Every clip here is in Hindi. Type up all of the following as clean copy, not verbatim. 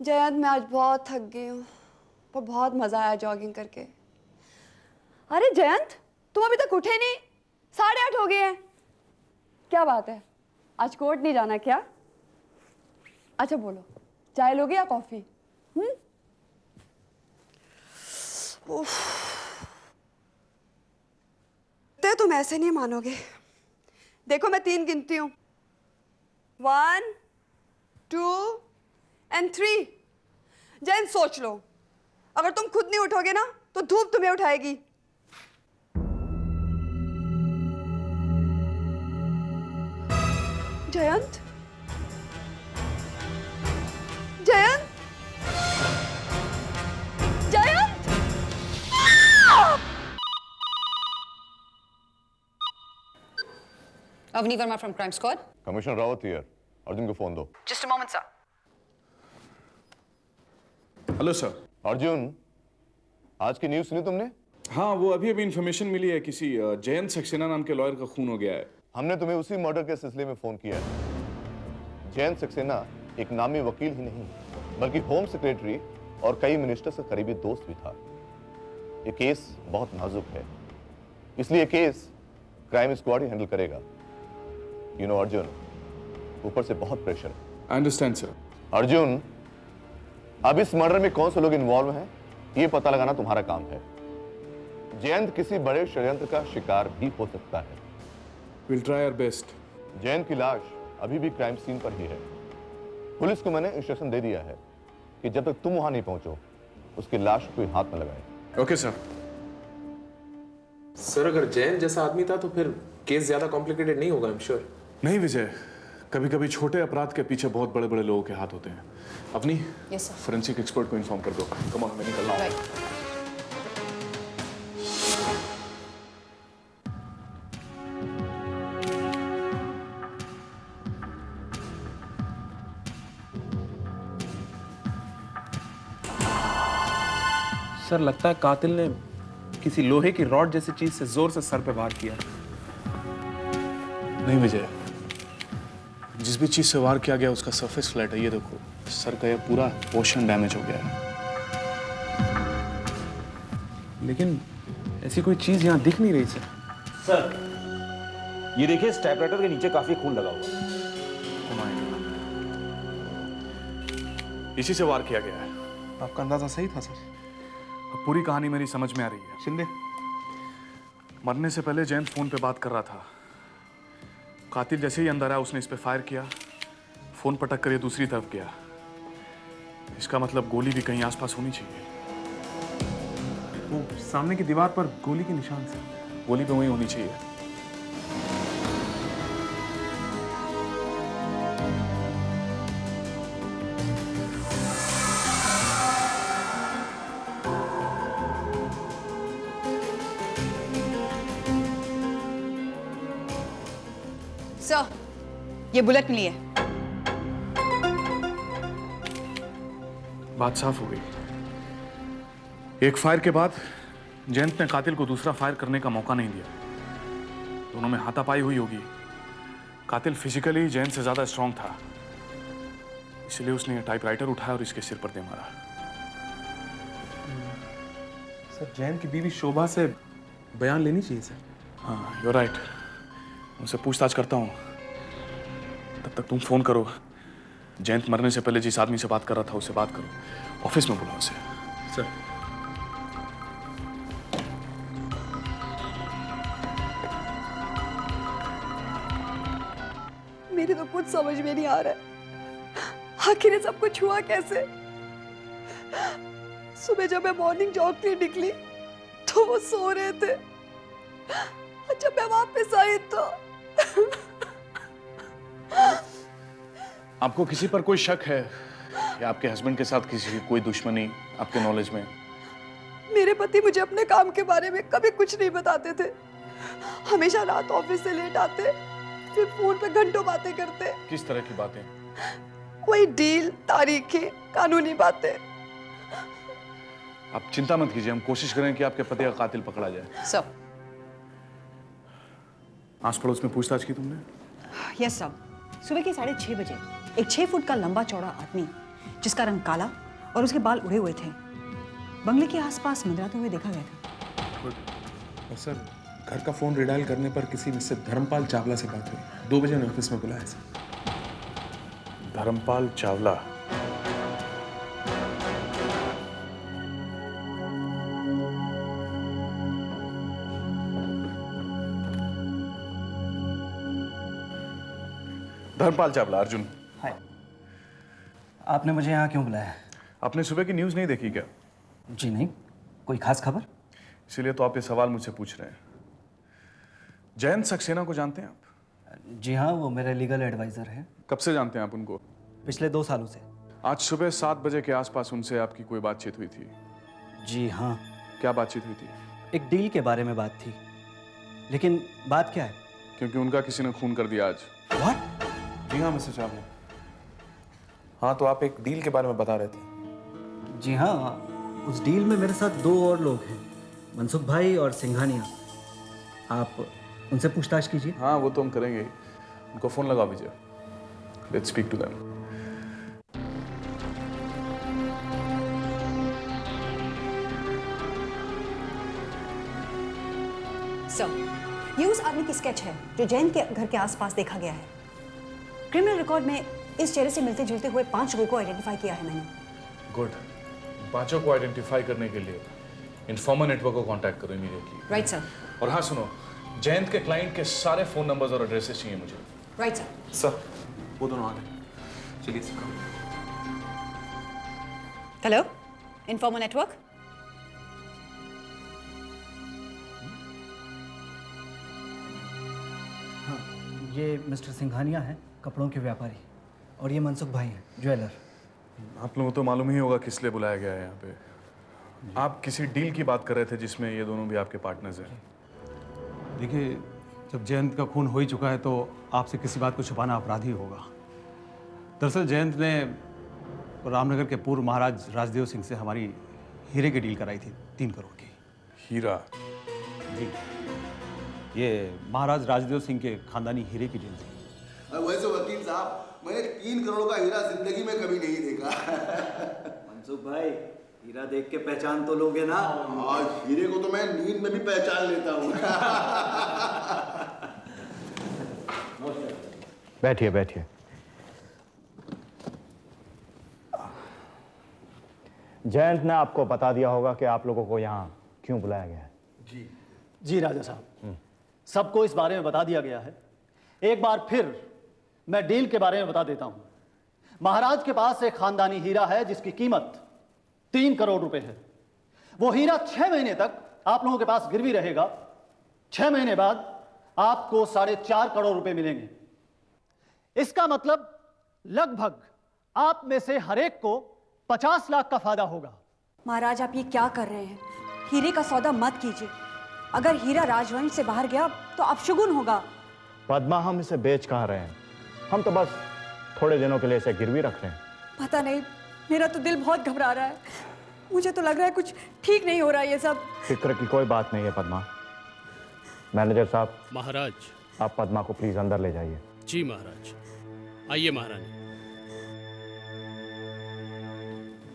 जयंत, मैं आज बहुत थक गई हूँ, पर बहुत मजा आया जॉगिंग करके। अरे जयंत, तुम अभी तक उठे नहीं? 8:30 हो गए हैं। क्या बात है, आज कोर्ट नहीं जाना क्या? अच्छा बोलो, चाय लोगे या कॉफी? तुम ऐसे नहीं मानोगे। देखो मैं 3 गिनती हूँ, 1 2 and 3। जयंत सोच लो, अगर तुम खुद नहीं उठोगे ना तो धूप तुम्हें उठाएगी। Jayant, Jayant, Jayant! Avni Verma from Crime Squad. Commissioner Rawat here. Arjun को फोन दो। Just a moment, sir. Hello sir. Arjun, आज की न्यूज़ सुनी तुमने? हाँ, वो अभी इन्फॉर्मेशन मिली है, किसी जयंत सक्सेना नाम के लॉयर का खून हो गया है। हमने तुम्हें उसी मर्डर के सिलसिले में फोन किया है। जयंत सक्सेना एक नामी वकील ही नहीं, बल्कि होम सेक्रेटरी और कई मिनिस्टर से करीबी दोस्त भी था। ये केस बहुत नाजुक है, इसलिए केस क्राइम स्क्वाड ही हैंडल करेगा। यू नो अर्जुन, ऊपर से बहुत प्रेशर है। I understand sir. अर्जुन, अब इस मर्डर में कौन से लोग इन्वॉल्व हैं, ये पता लगाना तुम्हारा काम है। जयंत किसी बड़े षड्यंत्र का शिकार भी हो सकता है। Will try our best. Jayant की लाश अभी भी क्राइम सीन पर ही है। पुलिस को मैंने इंस्ट्रक्शन दे दिया है कि जब तक तुम वहां नहीं पहुंचो, उसकी लाश कोई हाथ न लगाए। Okay sir. सर, अगर जैन जैसा आदमी था तो फिर केस ज्यादा कॉम्प्लिकेटेड नहीं होगा, आई एम श्योर। नहीं विजय, कभी कभी छोटे अपराध के पीछे बहुत बड़े बड़े लोगों के हाथ होते हैं। अपनी Yes, sir. फोरेंसिक एक्सपर्ट को इन्फॉर्म कर दो। कम ऑन, मैं निकल रहा हूं। Right. सर, लगता है कातिल ने किसी लोहे की रॉड जैसी चीज से जोर से सर पे वार किया। नहीं विजय, जिस भी चीज से वार किया गया उसका सरफेस फ्लैट है। ये देखो, सर का ये पूरा पोर्शन डैमेज हो गया है। लेकिन ऐसी कोई चीज यहाँ दिख नहीं रही सर। सर, ये देखिए, इस टाइपराइटर के नीचे काफी खून लगा हुआ है। इसी से वार किया गया है। आपका अंदाजा सही था सर। अब पूरी कहानी मेरी समझ में आ रही है। शिंदे, मरने से पहले जयंत फोन पे बात कर रहा था। कातिल जैसे ही अंदर आया, उसने इस पे फायर किया। फोन पटक कर ये दूसरी तरफ गया। इसका मतलब गोली भी कहीं आसपास होनी चाहिए। वो सामने की दीवार पर गोली के निशान से। गोली भी वहीं होनी चाहिए। Sir, ये बुलेट मिली है। बात साफ हो गई। एक फायर के बाद जयंत ने कातिल को दूसरा फायर करने का मौका नहीं दिया। दोनों में हाथापाई हुई होगी। कातिल फिजिकली जयंत से ज्यादा स्ट्रांग था, इसलिए उसने ये टाइपराइटर उठाया और इसके सिर पर दे मारा। सर, जैन की बीवी शोभा से बयान लेनी चाहिए सर। हाँ, यू राइट। उनसे पूछताछ करता हूँ। तब तक तुम फोन करो। जयंत मरने से पहले जिस आदमी से बात कर रहा था उससे बात करो। ऑफिस में बुलाओ उसे। सर, मेरी तो कुछ समझ में नहीं आ रहा है, आखिर ये सब कुछ हुआ कैसे? सुबह जब मैं मॉर्निंग जॉग के लिए निकली तो वो सो रहे थे, और जब मैं वापस आई तो आपको किसी पर कोई शक है या आपके हस्बैंड के साथ किसी की कोई दुश्मनी आपके नॉलेज में? मेरे पति मुझे अपने काम के बारे में कभी कुछ नहीं बताते थे। हमेशा रात ऑफिस से लेट आते, फिर फोन पे घंटों बातें करते। किस तरह की बातें? कोई डील, तारीखें, कानूनी बातें। आप चिंता मत कीजिए, हम कोशिश करें कि आपके पति का कातिल पकड़ा जाए। Sir, आस पड़ोस में पूछताछ की तुमने? yes sir. सुबह के 6:30 बजे एक 6 फुट का लंबा चौड़ा आदमी जिसका रंग काला और उसके बाल उड़े हुए थे। बंगले के आसपास मंडराते हुए देखा गया था। और सर, घर का फोन रिडायल करने पर किसी मिस्टर धर्मपाल चावला से बात हुई। 2 बजे उन्हें ऑफिस में बुलाया सर। धर्मपाल चावला। धर्मपाल चावला, अर्जुन। हाय। आपने मुझे यहाँ क्यों बुलाया? आपने सुबह की न्यूज़ नहीं देखी क्या? जी नहीं, कोई खास खबर? इसीलिए तो आप ये सवाल मुझसे पूछ रहे हैं। जयंत सक्सेना को जानते हैं आप? जी हाँ, वो मेरे लीगल एडवाइज़र हैं। कब से जानते हैं आप उनको? पिछले 2 सालों से। आज सुबह 7 बजे के आसपास उनसे आपकी कोई बातचीत हुई थी? जी हाँ। क्या बातचीत हुई थी? एक डील के बारे में बात थी। लेकिन बात क्या है? क्योंकि उनका किसी ने खून कर दिया आज। What? जी हाँ मिस्टर चावला। हाँ, तो आप एक डील के बारे में बता रहे थे। जी हाँ, उस डील में मेरे साथ 2 और लोग हैं, मनसुख भाई और सिंघानिया। आप उनसे पूछताछ कीजिए। हाँ, वो तो हम करेंगे। उनको फोन लगा दीजिए। Let's speak to them. Sir, ये उस आदमी की स्केच है जो जैन के घर के आसपास देखा गया है। क्रिमिनल रिकॉर्ड में इस चेहरे से मिलते जुलते हुए 5 लोगों को आइडेंटिफाई किया है मैंने। गुड। 5 को आइडेंटिफाई करने के लिए इन्फॉर्मर नेटवर्क को कांटेक्ट करो इमीडिएटली। Right sir. और हाँ सुनो, जयंत के क्लाइंट के सारे फोन नंबर्स और एड्रेसेस चाहिए मुझे। Right sir. सर, वो दोनों आ गए। चलिए सर। Hello, informer network. ये मिस्टर सिंघानिया हैं, कपड़ों के व्यापारी, और ये मनसुख भाई हैं, ज्वेलर। आप लोगों को तो मालूम ही होगा किस लिए बुलाया गया है यहाँ पे। आप किसी डील की बात कर रहे थे जिसमें ये दोनों भी आपके पार्टनर्स हैं। देखिए, जब जयंत का खून हो ही चुका है तो आपसे किसी बात को छुपाना अपराध ही होगा। दरअसल जयंत ने रामनगर के पूर्व महाराज राजदेव सिंह से हमारी हीरे की डील कराई थी, 3 करोड़ की। हीरा? जी, ये महाराज राजदेव सिंह के खानदानी हीरे की डील थी। वैसे वकील साहब, मैंने 3 करोड़ का हीरा जिंदगी में कभी नहीं देखा। मनसुख भाई, हीरा देख के पहचान तो लोगे ना? आज हीरे को तो मैं नींद में भी पहचान लेता हूँ। बैठिए बैठिए। जयंत ने आपको बता दिया होगा कि आप लोगों को यहाँ क्यों बुलाया गया है। जी राजा साहब, सबको इस बारे में बता दिया गया है। एक बार फिर मैं डील के बारे में बता देता हूं। महाराज के पास एक खानदानी हीरा है जिसकी कीमत 3 करोड़ रुपए है। वो हीरा 6 महीने तक आप लोगों के पास गिरवी रहेगा। 6 महीने बाद आपको 4.5 करोड़ रुपए मिलेंगे। इसका मतलब लगभग आप में से हर एक को 50 लाख का फायदा होगा। महाराज, आप ये क्या कर रहे हैं? हीरे का सौदा मत कीजिए। अगर हीरा राजवंश से बाहर गया तो अपशगुन होगा। पद्मा, हम इसे बेच कहाँ रहे हैं। हम तो बस थोड़े दिनों के लिए इसे गिरवी रख रहे हैं। पता नहीं, मेरा तो दिल बहुत घबरा रहा है। मुझे तो लग रहा है कुछ ठीक नहीं हो रहा है ये सब। फिक्र की कोई बात नहीं है पद्मा। मैनेजर साहब। महाराज। आप पद्मा को प्लीज अंदर ले जाइए। जी महाराज। आइए महारानी।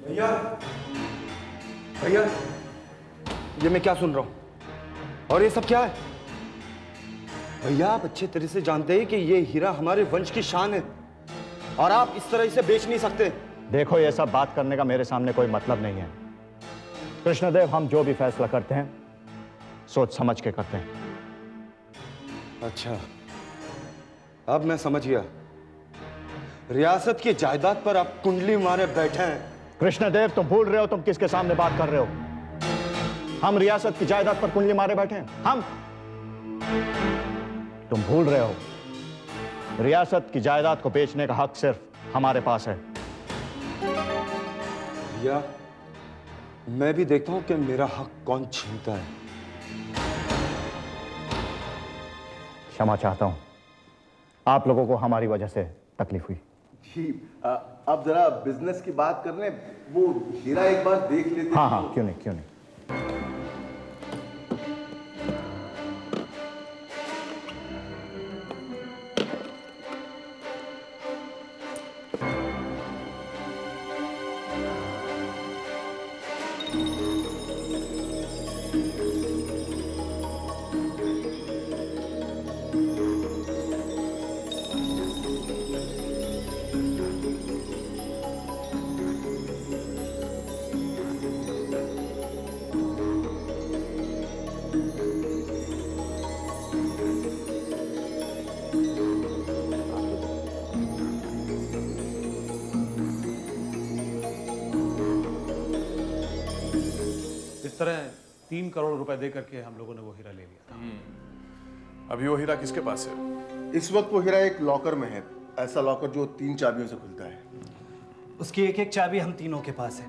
भैया, भैया, ये मैं क्या सुन रहा हूँ? और ये सब क्या है? भैया, आप अच्छे तरह से जानते हैं कि ये हीरा हमारे वंश की शान है और आप इस तरह इसे बेच नहीं सकते। देखो, ये सब बात करने का मेरे सामने कोई मतलब नहीं है। कृष्णदेव, हम जो भी फैसला करते हैं सोच समझ के करते हैं। अच्छा, अब मैं समझ गया। रियासत की जायदाद पर आप कुंडली मारे बैठे हैं। कृष्णदेव, तुम भूल रहे हो तुम किसके सामने बात कर रहे हो। हम रियासत की जायदाद पर कुंडली मारे बैठे हैं। हम? तुम भूल रहे हो, रियासत की जायदाद को बेचने का हक सिर्फ हमारे पास है। भैया, मैं भी देखता हूं कि मेरा हक कौन छीनता है। क्षमा चाहता हूं, आप लोगों को हमारी वजह से तकलीफ हुई। जी, अब जरा बिजनेस की बात कर लें। वो हीरा एक बार देख लेते। हाँ हाँ, क्यों नहीं क्यों नहीं। 3 करोड़ रुपए दे करके हम लोगों ने वो हीरा ले लिया था। अभी वो हीरा किसके पास है? इस वक्त वो हीरा एक लॉकर में है, ऐसा लॉकर जो 3 चाबियों से खुलता है। उसकी एक एक चाबी हम तीनों के पास है।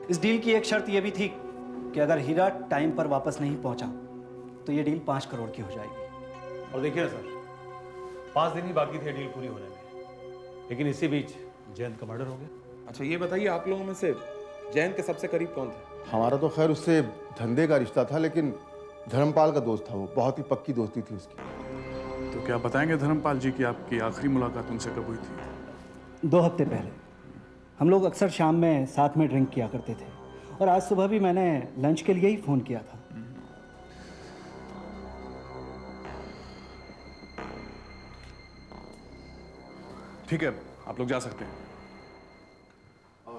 इस डील की एक शर्त यह भी थी कि अगर हीरा टाइम पर वापस नहीं पहुंचा तो ये डील 5 करोड़ की हो जाएगी। और देखिए ना सर, 5 दिन ही बाकी थे डील पूरी होने में, लेकिन इसी बीच जयंत का मर्डर हो गया। अच्छा ये बताइए, आप लोगों में से जयंत के सबसे करीब कौन थे? हमारा तो खैर उससे धंधे का रिश्ता था, लेकिन धर्मपाल का दोस्त था वो, बहुत ही पक्की दोस्ती थी उसकी। तो क्या बताएंगे धर्मपाल जी कि आपकी आखिरी मुलाकात उनसे कब हुई थी? 2 हफ्ते पहले। हम लोग अक्सर शाम में साथ में ड्रिंक किया करते थे, और आज सुबह भी मैंने लंच के लिए ही फ़ोन किया था। ठीक है, आप लोग जा सकते हैं।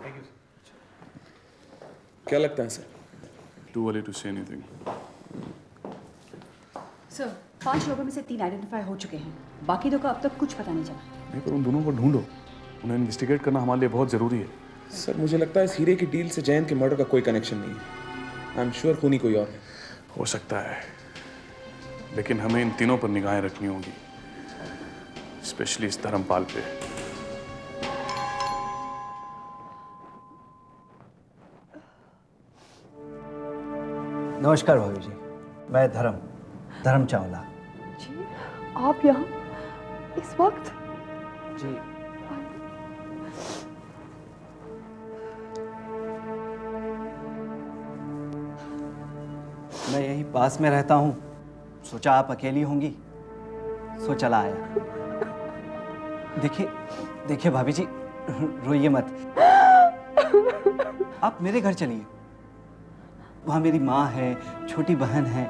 Thank you sir. क्या लगता है sir? Too early to say anything. Sir 5 लोगों में से 3 आइडेंटिफाई हो चुके हैं, बाकी 2 का अब तक कुछ पता नहीं चला। नहीं, पर उन दोनों को ढूंढो, उन्हें इन्वेस्टिगेट करना हमारे लिए बहुत जरूरी है। सर मुझे लगता है इस हीरे की डील से जयंत के मर्डर का कोई कनेक्शन नहीं है। आई एम श्योर खूनी कोई और है। हो सकता है, लेकिन हमें इन तीनों पर निगाहें रखनी होगी, स्पेशली इस धर्मपाल पे। नमस्कार भाभी जी, मैं धर्म चावला। जी आप यहाँ इस वक्त? जी मैं यहीं पास में रहता हूँ, सोचा आप अकेली होंगी, सो चला आया। देखिए भाभी जी, रोइए मत। आप मेरे घर चलिए, वहाँ मेरी माँ है, छोटी बहन है,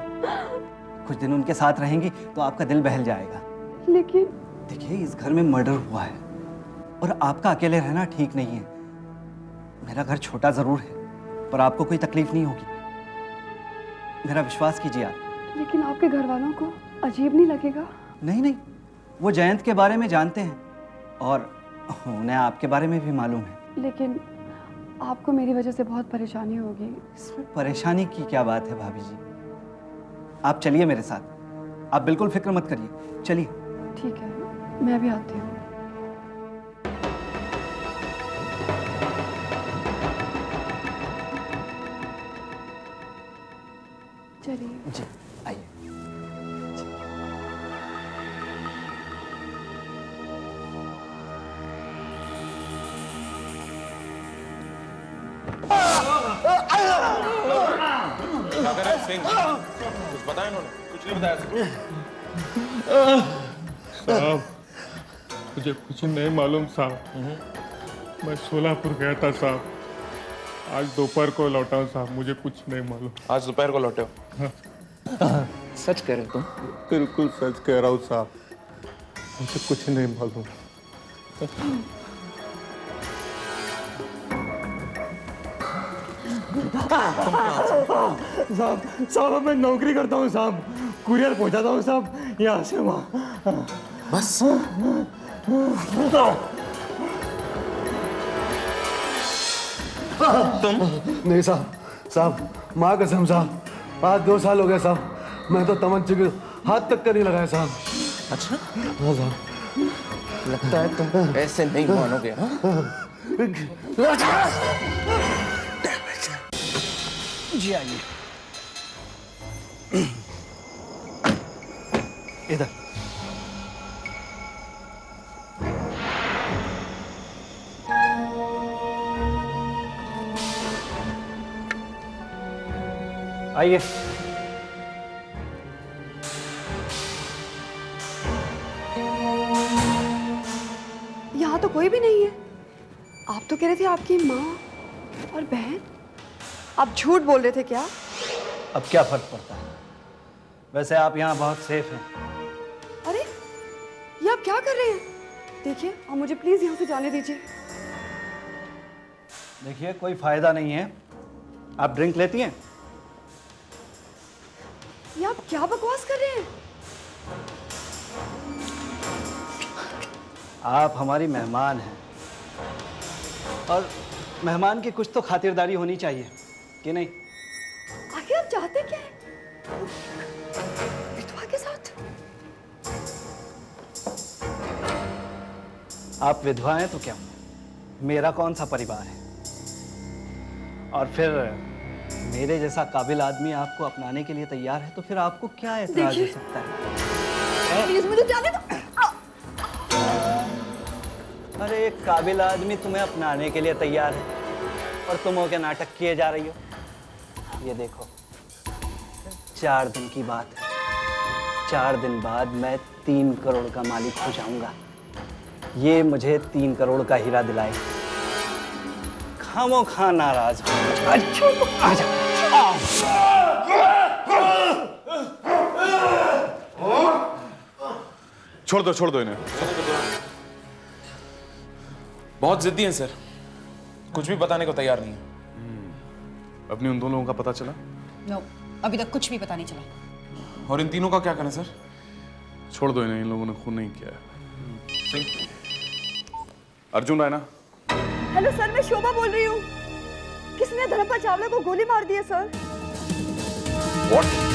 कुछ दिन उनके साथ रहेंगी तो आपका दिल बहल जाएगा। लेकिन देखिए इस घर में मर्डर हुआ है और आपका अकेले रहना ठीक नहीं है। मेरा घर छोटा जरूर है, पर आपको कोई तकलीफ नहीं होगी, मेरा विश्वास कीजिए आप। लेकिन आपके घर वालों को अजीब नहीं लगेगा? नहीं, वो जयंत के बारे में जानते हैं और उन्हें आपके बारे में भी मालूम है। लेकिन आपको मेरी वजह से बहुत परेशानी होगी। इसमें परेशानी की क्या बात है भाभी जी, आप चलिए मेरे साथ, आप बिल्कुल फिक्र मत करिए, चलिए। ठीक है, मैं भी आती हूँ। चलिए। जी आइए। क्या कर रहे हैं सिंह? कुछ बताया इन्होंने? कुछ नहीं बताया साहब, मुझे कुछ नहीं मालूम साहब। मैं सोलापुर गया था साहब, आज दोपहर को लौटा हूँ साहब, मुझे कुछ नहीं मालूम। आज दोपहर को लौटे हो? सच कह रहे हो तुम? बिल्कुल सच कह रहा हूँ साहब, मुझे कुछ नहीं मालूम। साहब मैं नौकरी करता हूँ साहब, कुरियर पहुँचाता हूँ साहब, यहाँ से वहाँ। बस तुम? नहीं साहब, माँ कसम साहब, आज 2 साल हो गए साहब, मैं तो तमंचे के हाथ तक का नहीं लगाया साहब। अच्छा हाँ साहब, लगता है तुम ऐसे नहीं मानोगे। जी आइए इधर। आइए। यहाँ तो कोई भी नहीं है। आप तो कह रहे थे आपकी माँ और बहन, आप झूठ बोल रहे थे क्या? अब क्या फर्क पड़ता है, वैसे आप यहाँ बहुत सेफ हैं। अरे ये आप क्या कर रहे हैं? देखिए, आप मुझे प्लीज यहाँ से जाने दीजिए। देखिए कोई फायदा नहीं है, आप ड्रिंक लेती हैं? ये आप क्या बकवास कर रहे हैं? आप हमारी मेहमान हैं और मेहमान की कुछ तो खातिरदारी होनी चाहिए कि नहीं? आप विधवा हैं तो क्या, मेरा कौन सा परिवार है? और फिर मेरे जैसा काबिल आदमी आपको अपनाने के लिए तैयार है तो फिर आपको क्या ऐतराज हो सकता है? प्लीज मुझे जाने दो। अरे एक काबिल आदमी तुम्हें अपनाने के लिए तैयार है और तुम हो क्या नाटक किए जा रही हो? ये देखो, 4 दिन की बात है, 4 दिन बाद मैं 3 करोड़ का मालिक हो जाऊंगा। ये मुझे 3 करोड़ का हीरा दिलाए, खामो खा नाराज हो। आजा। छोड़ दो इन्हें। बहुत जिद्दी हैं सर, कुछ भी बताने को तैयार नहीं है। अपनी उन 2 लोगों का पता चला? नो, अभी तक कुछ भी पता नहीं चला। और इन तीनों का क्या करें सर? छोड़ दो इन्हें, इन लोगों ने खून नहीं किया है। अर्जुन रायना। हेलो सर, मैं शोभा बोल रही हूँ। किसने धर्मपाल चावला को गोली मार दी है सर? What?